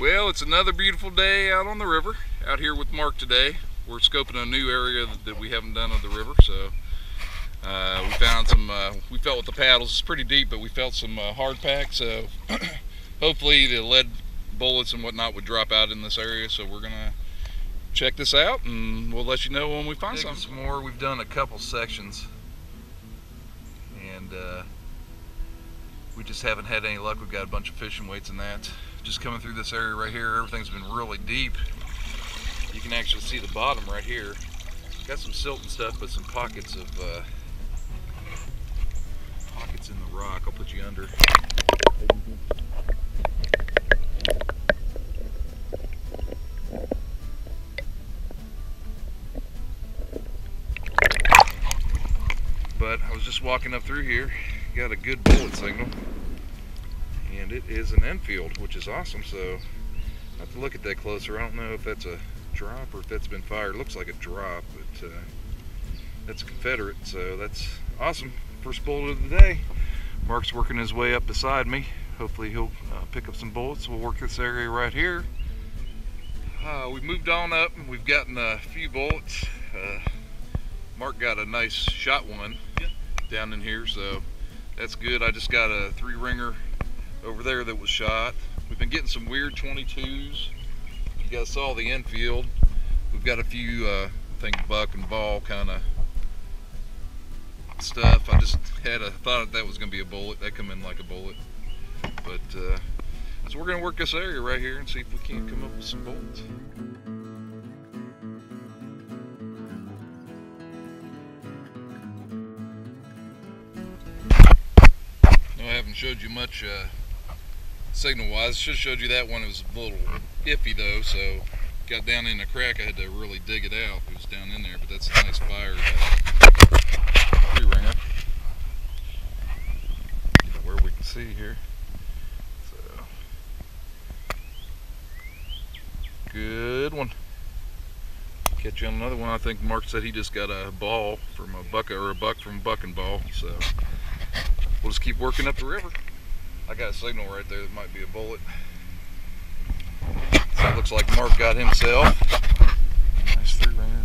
Well, it's another beautiful day out on the river, out here with Mark today. We're scoping a new area that we haven't done of the river, so we found some, we felt with the paddles, it's pretty deep, but we felt some hard pack, so hopefully the lead bullets and whatnot would drop out in this area, so we're gonna check this out and we'll let you know when we find some more. We've done a couple sections and we just haven't had any luck. We've got a bunch of fishing weights and that. Just coming through this area right here, everything's been really deep. You can actually see the bottom right here. Got some silt and stuff, but some pockets of pockets in the rock. I'll put you under. But I was just walking up through here, got a good bullet signal. And it is an Enfield, which is awesome, so I have to look at that closer. I don't know if that's a drop or if that's been fired. It looks like a drop, but that's a Confederate, so that's awesome. First bullet of the day. Mark's working his way up beside me. Hopefully he'll pick up some bullets. We'll work this area right here. We've moved on up and we've gotten a few bullets. Mark got a nice shot one down in here, so that's good. I just got a 3-ringer over there that was shot. We've been getting some weird 22s. You guys saw the Enfield. We've got a few, I think, buck and ball kind of stuff. I just had a thought that was going to be a bullet. That come in like a bullet. But so we're going to work this area right here and see if we can't come up with some bullets. No, I haven't showed you much signal wise. Should have showed you that one. It was a little iffy though, so got down in a crack. I had to really dig it out. It was down in there, but that's a nice fire 3-ringer where we can see here. So good one. Catch you on another one. I think Mark said he just got a ball from a buck, or a buck from Buck and Ball, so we'll just keep working up the river. I got a signal right there that might be a bullet. So it looks like Mark got himself. Nice 3-ringer.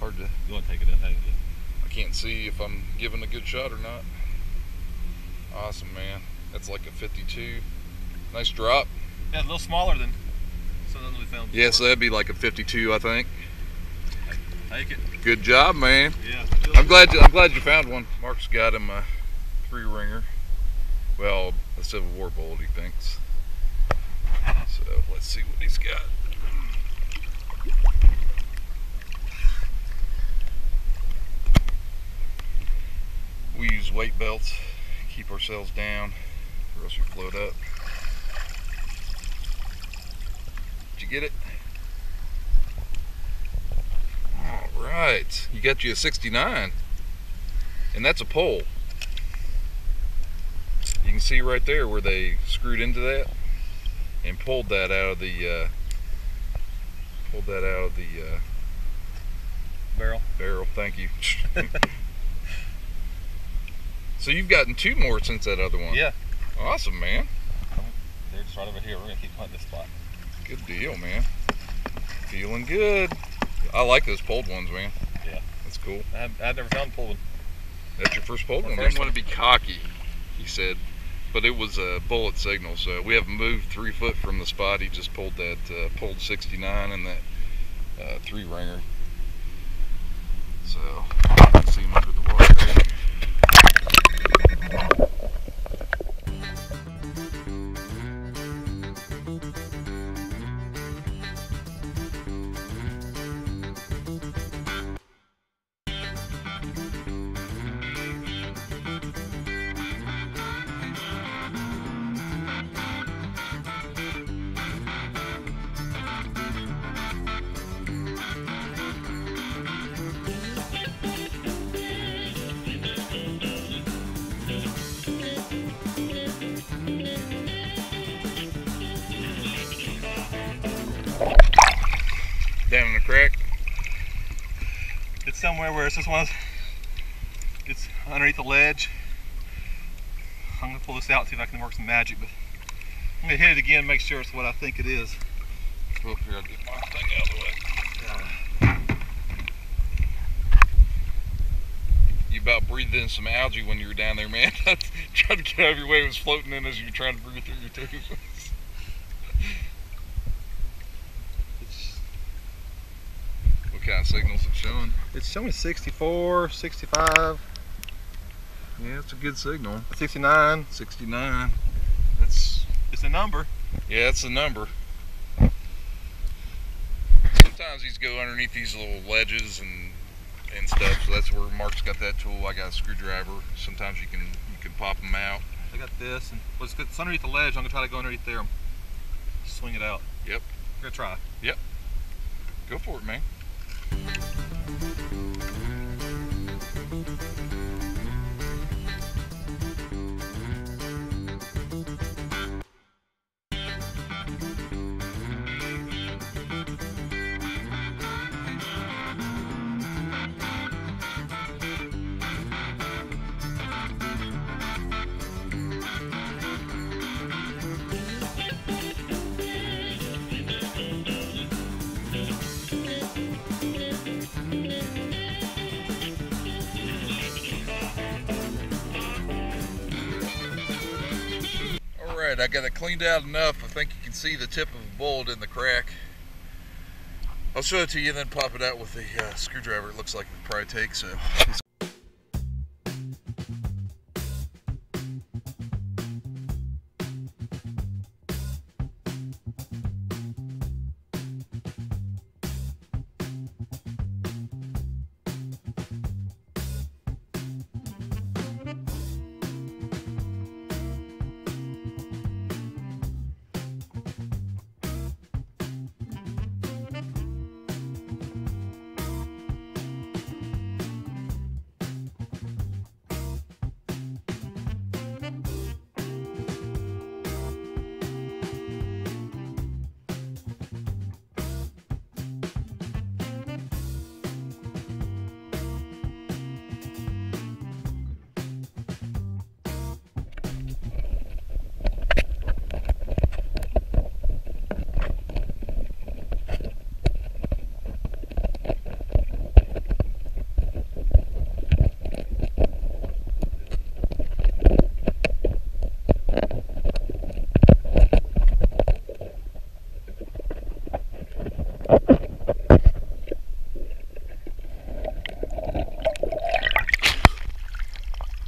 Hard to. You want to take it in? I can't see if I'm giving a good shot or not. Awesome, man. That's like a 52. Nice drop. Yeah, a little smaller than some of we found before. Yeah, so that'd be like a 52, I think. Take it. Good job, man. Yeah. I'm glad you found one. Mark's got him a 3-ringer. Well, a Civil War bullet, he thinks. So let's see what he's got. We use weight belts, keep ourselves down, or else we float up. Did you get it? All right, you got you a 69, and that's a pole. You can see right there where they screwed into that and pulled that out of the barrel. Thank you. So you've gotten 2 more since that other one. Yeah. Awesome, man. They're just right over here. We're gonna keep hunting this spot. Good deal, man. Feeling good. I like those pulled ones, man. Yeah. That's cool. I've never found a pulled one. That's your first pulled one. I First didn't want to be cocky, he said, but it was a bullet signal, so we haven't moved 3 foot from the spot. He just pulled that pulled 69 and that 3-ringer. So you can see him under the water there. Down in the crack. It's somewhere where it's just one of those, it's underneath the ledge. I'm gonna pull this out and see if I can work some magic, but I'm gonna hit it again, make sure it's what I think it is. Oh, here, I'll get my thing out of the way. You about breathed in some algae when you were down there, man. Trying to get out of your way, it was floating in as you were trying to breathe through your tubes. What kind of signals it showing? It's showing 64, 65. Yeah, it's a good signal. 69. 69. It's a number. Yeah, it's a number. Sometimes these go underneath these little ledges and stuff, so that's where Mark's got that tool. I got a screwdriver. Sometimes you can pop them out. I got this, and it's underneath the ledge. I'm gonna try to go underneath there and swing it out. Yep. I'm gonna try. Yep. Go for it, man. Alright, I got it cleaned out enough. I think you can see the tip of a bullet in the crack. I'll show it to you and then pop it out with the screwdriver. It looks like it would probably take, so.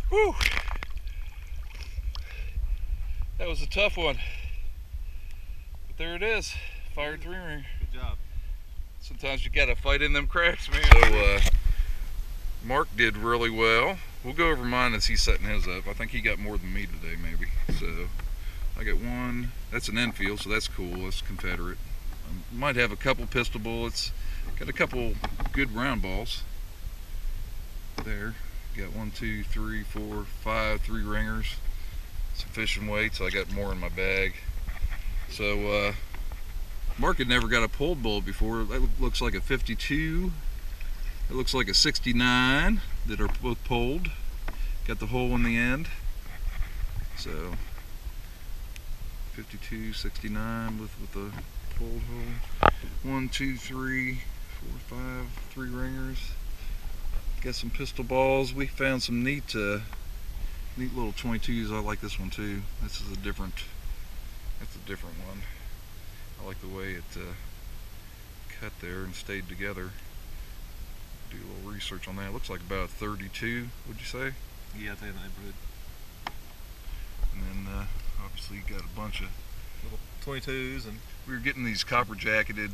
Whew. That was a tough one. But there it is. Fired 3-ring. Good job. Sometimes you gotta fight in them cracks, man. So Mark did really well. We'll go over mine as he's setting his up. I think he got more than me today, maybe. So I got one. That's an Enfield, so that's cool. That's Confederate. Might have a couple pistol bullets. Got a couple good round balls. There. Got 1, 2, 3, 4, 5 3-ringers. Some fishing weights. I got more in my bag. So Mark had never got a pulled bullet before. That looks like a 52. It looks like a 69 that are both pulled. Got the hole in the end. So 52, 69 with the pulled hole. 1, 2, 3, 4, 5 3-ringers. Got some pistol balls. We found some neat little 22s. I like this one too. This is a different. That's a different one. I like the way it cut there and stayed together. Do a little research on that. It looks like about a 32. Would you say? Yeah, I'd say that neighborhood. And then obviously you got a bunch of Little 22s, and we were getting these copper jacketed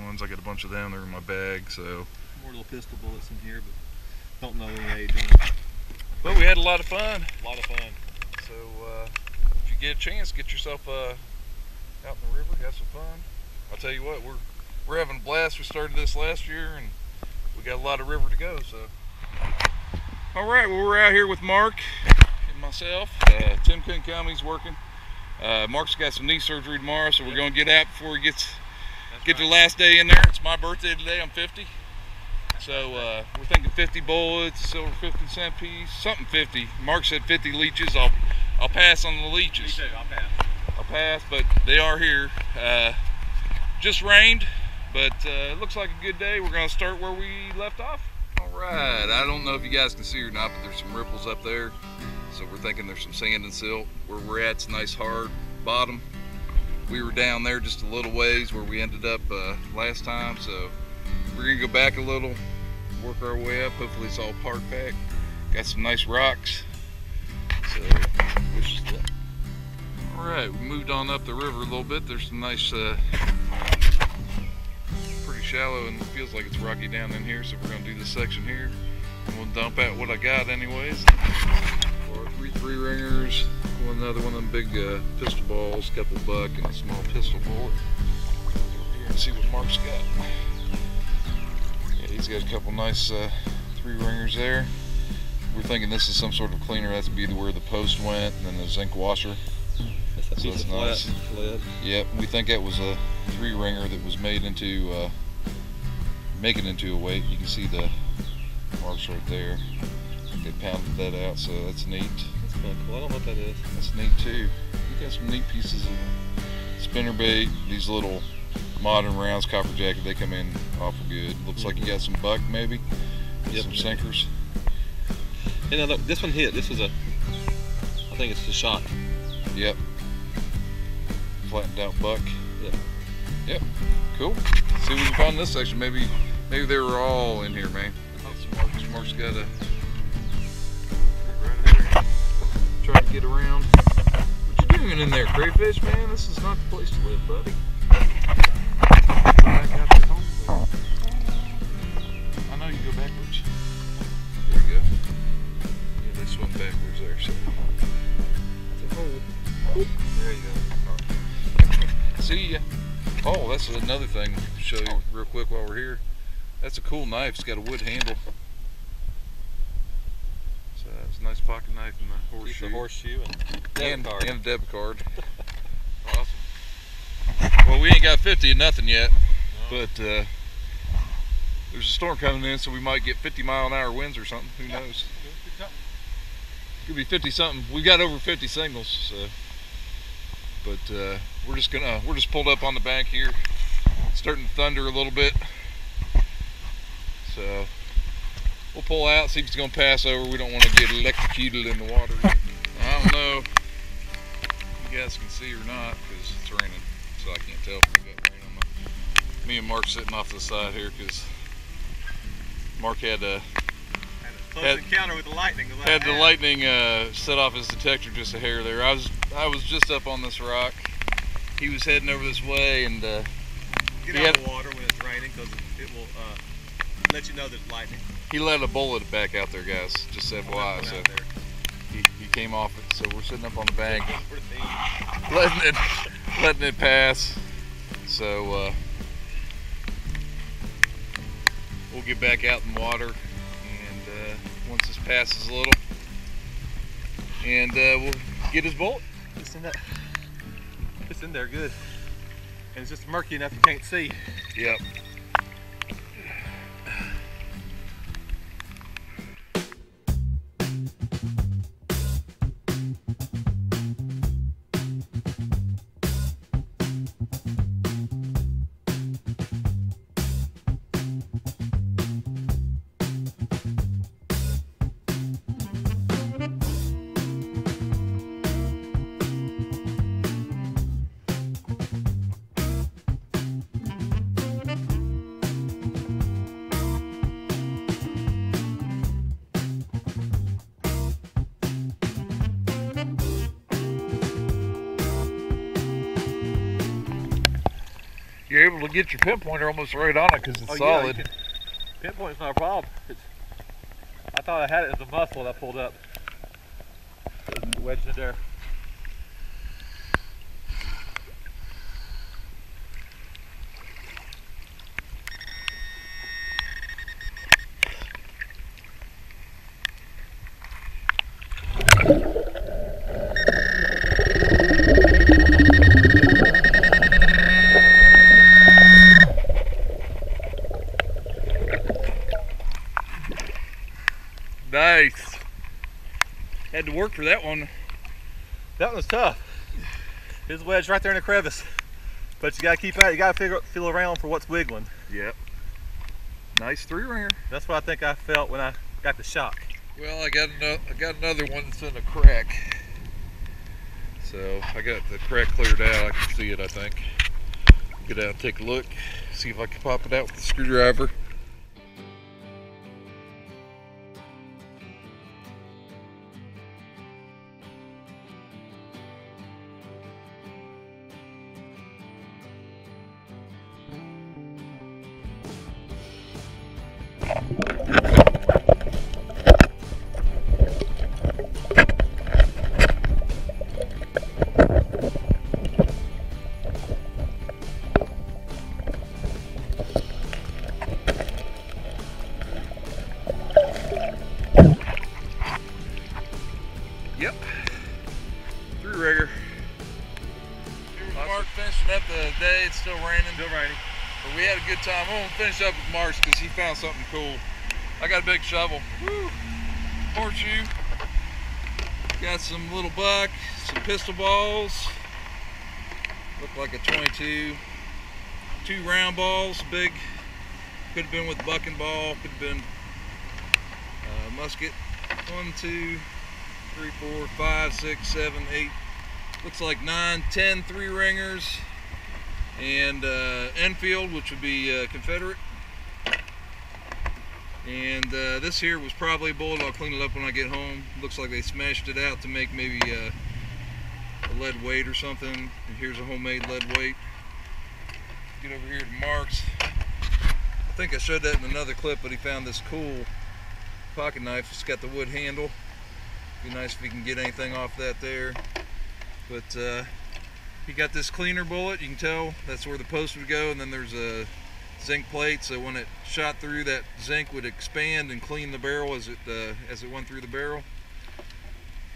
ones. I got a bunch of them. They're in my bag. So more little pistol bullets in here, but don't know any age on them. but we had a lot of fun. A lot of fun. So if you get a chance, get yourself out in the river, have some fun. I'll tell you what, we're having a blast. We started this last year, and we got a lot of river to go. So, all right, well, we're out here with Mark and myself. Tim couldn't come; he's working. Mark's got some knee surgery tomorrow, so we're going to get out before he get the last day in there. It's my birthday today. I'm 50. So we're thinking 50 bullets, a silver 50-cent piece, something 50. Mark said 50 leeches. I'll pass on the leeches. Me too, I'll pass. I'll pass, but they are here. Just rained, but it looks like a good day. We're gonna start where we left off. All right, I don't know if you guys can see or not, but there's some ripples up there. So we're thinking there's some sand and silt. Where we're at's a nice hard bottom. We were down there just a little ways where we ended up last time, so we're gonna go back a little, work our way up. Hopefully it's all park packed. Got some nice rocks, so wish us luck. All right, we moved on up the river a little bit. There's some nice, pretty shallow, and it feels like it's rocky down in here, so we're gonna do this section here. And we'll dump out what I got anyways. Or three ringers, another one of them big pistol balls, couple buck, and a small pistol bullet. Over here and see what Mark's got. Yeah, he's got a couple nice 3 ringers there. We're thinking this is some sort of cleaner. That's be where the post went, and then the zinc washer. That's a piece of nice lead. Yep, we think that was a 3 ringer that was made into, make it into a weight. You can see the marks right there. They pounded that out, so that's neat. That's kind of cool. I don't know what that is. That's neat too. We got some neat pieces of spinnerbait. These little modern rounds, copper jacket, they come in awful good. Looks like you got some buck maybe. Yep. Some sinkers. Hey, now look, this one hit. This was a, I think it's a shot. Yep. Flattened out buck. Yep. Yep. Cool. See what we can find in this section. Maybe they were all in here, man. Mark's got a right there. Try to get around. What you doing in there, crayfish, man? This is not the place to live, buddy. Back out the hole. I know you go backwards. There you go. Yeah, they swim backwards there, so. The hole. There you go. Right. See ya. Oh, that's another thing to show you real quick while we're here. That's a cool knife. It's got a wood handle. So it's a nice pocket knife and a horseshoe. Piece of horseshoe and a debit card. Awesome. Well, we ain't got 50 or nothing yet, but there's a storm coming in, so we might get 50-mile-an-hour winds or something. Who knows? Could be 50 something. We got over 50 signals, so. But we're just pulled up on the bank here. It's starting to thunder a little bit. So we'll pull out, see if it's gonna pass over. We don't want to get electrocuted in the water. I don't know if you guys can see or not because it's raining, so I can't tell if we got rain on my. Me and Mark sitting off to the side here because Mark had a close encounter with the lightning. Had the lightning set off his detector just a hair there. I was just up on this rock. He was heading over this way, and get out of the water when it's raining because it will let you know there's lightning. He let a bullet back out there, guys. Just FYI. So he came off it. So we're sitting up on the bank, letting it pass. So we'll get back out in the water, and once this passes a little, and we'll get his bullet. It's in there good, and it's just murky enough you can't see. Yep. You're able to get your pinpointer almost right on it because it's solid. Yeah, pinpoint's not a problem. I thought I had it as a muscle that I pulled up. Wedged it there. Nice. Had to work for that one. That one was tough. His wedge right there in the crevice. But you gotta keep out. You gotta feel around for what's wiggling. Yep. Nice 3-ringer. That's what I think I felt when I got the shock. Well, I got another one that's in a crack. So I got the crack cleared out. I can see it, I think. Get out and take a look. See if I can pop it out with the screwdriver. Yep, 3-rigger. Mark finishing up the day. It's still raining. But we had a good time. I'm gonna finish up with Mark's because he found something cool. I got a big shovel. Woo! Horseshoe. Got some little buck, some pistol balls. Look like a 22. 2 round balls, big. Could have been with bucking ball. Could have been musket. 1, 2, 3, 4, 5, 6, 7, 8. Looks like 9, 10 3-ringers. And Enfield, which would be Confederate. And this here was probably a bullet. I'll clean it up when I get home. Looks like they smashed it out to make maybe a lead weight or something. And here's a homemade lead weight. Get over here to Mark's. I think I showed that in another clip, but he found this cool pocket knife. It's got the wood handle. Be nice if you can get anything off that there. But he got this cleaner bullet. You can tell that's where the post would go, and then there's a zinc plate, so when it shot through, that zinc would expand and clean the barrel as it went through the barrel.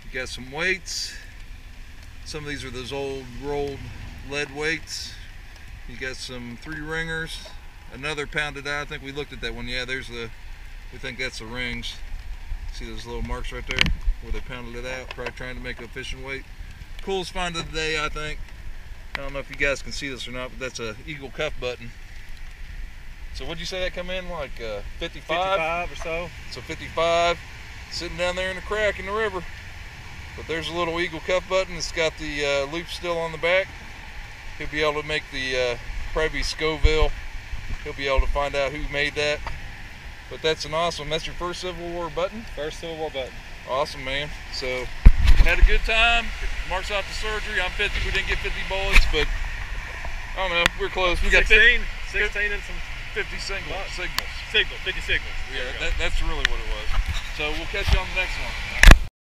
You got some weights. Some of these are those old rolled lead weights. You got some 3-ringers. Another pounded out. I think we looked at that one. Yeah, there's the. We think that's the rings. See those little marks right there where they pounded it out, probably trying to make a fishing weight. Coolest find of the day, I think. I don't know if you guys can see this or not, but that's a eagle cuff button. So what'd you say that come in, like 55? 55 or so. So 55, sitting down there in the crack in the river. But there's a little eagle cuff button. It's got the loop still on the back. He'll be able to make the, probably Scoville. He'll be able to find out who made that. But that's that's your first Civil War button? First Civil War button. Awesome, man. So, had a good time. Mark's off to surgery. I'm 50. We didn't get 50 bullets, but I don't know. We're close. We got 16 and some 50 signals. 50 signals. Yeah, that's really what it was. So we'll catch you on the next one.